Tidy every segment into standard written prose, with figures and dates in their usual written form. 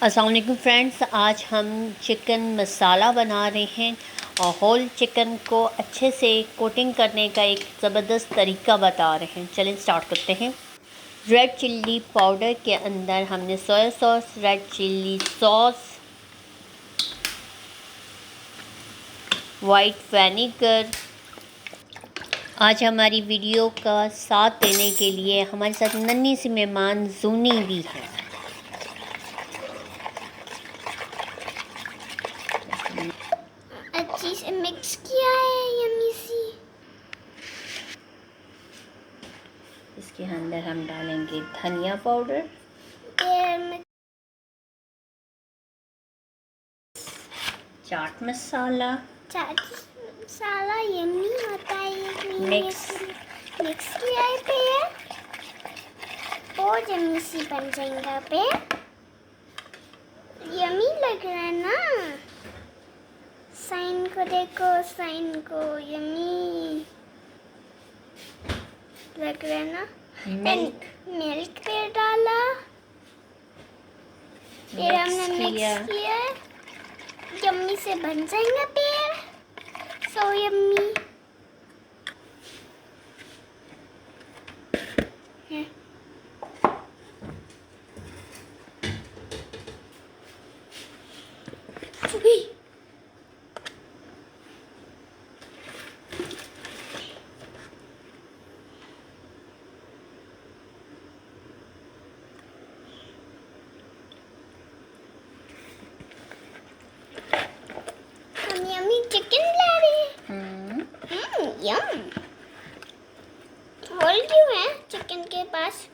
अस्सलाम वालेकुम फ्रेंड्स, आज हम चिकन मसाला बना रहे हैं और होल चिकन को अच्छे से कोटिंग करने का एक ज़बरदस्त तरीका बता रहे हैं। चलिए स्टार्ट करते हैं। रेड चिल्ली पाउडर के अंदर हमने soya sauce, red chilli sauce, white vinegar. आज हमारी वीडियो का साथ देने के लिए हमारे साथ नन्ही सी मेहमान जूनी भी है। अच्छी से मिक्स किया है यम्मी सी। इसके अंदर हम डालेंगे धनिया पाउडर, चाट मसाला, यम्मी होता है ये। मिक्स किया है फिर बहुत यम्मी सी बन जाएगा। फिर यम्मी लग रहा है ना। साइन को देखो, साइन को यम्मी लग रहा है ना। मिल्क फिर डाला, फिर हमने मिक्स किया। यम्मी से बन जाएगा फिर सो यम्मी। यम्मी चिकन ला रहे हैं। यम होल क्यों है चिकन के पास?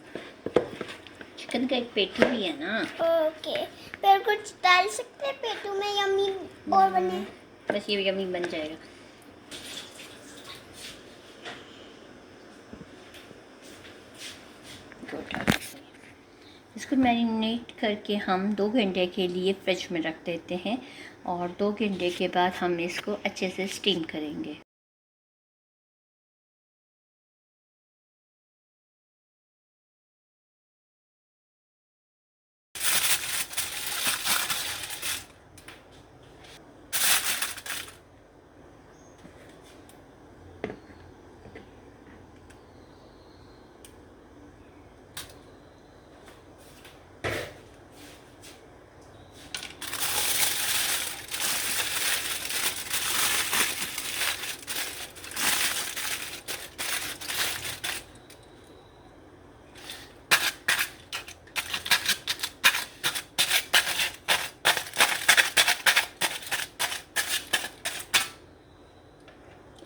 चिकन का एक पेटू भी है ना। ओके, फिर कुछ डाल सकते हैं पेटू में यम्मी और बने। बस ये यम्मी बन जाएगा। इसको मैरिनेट करके हम 2 घंटे के लिए फ्रिज में रख देते हैं और 2 घंटे के बाद हम इसको अच्छे से स्टीम करेंगे।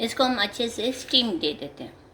इसको हम अच्छे से स्टीम दे देते हैं।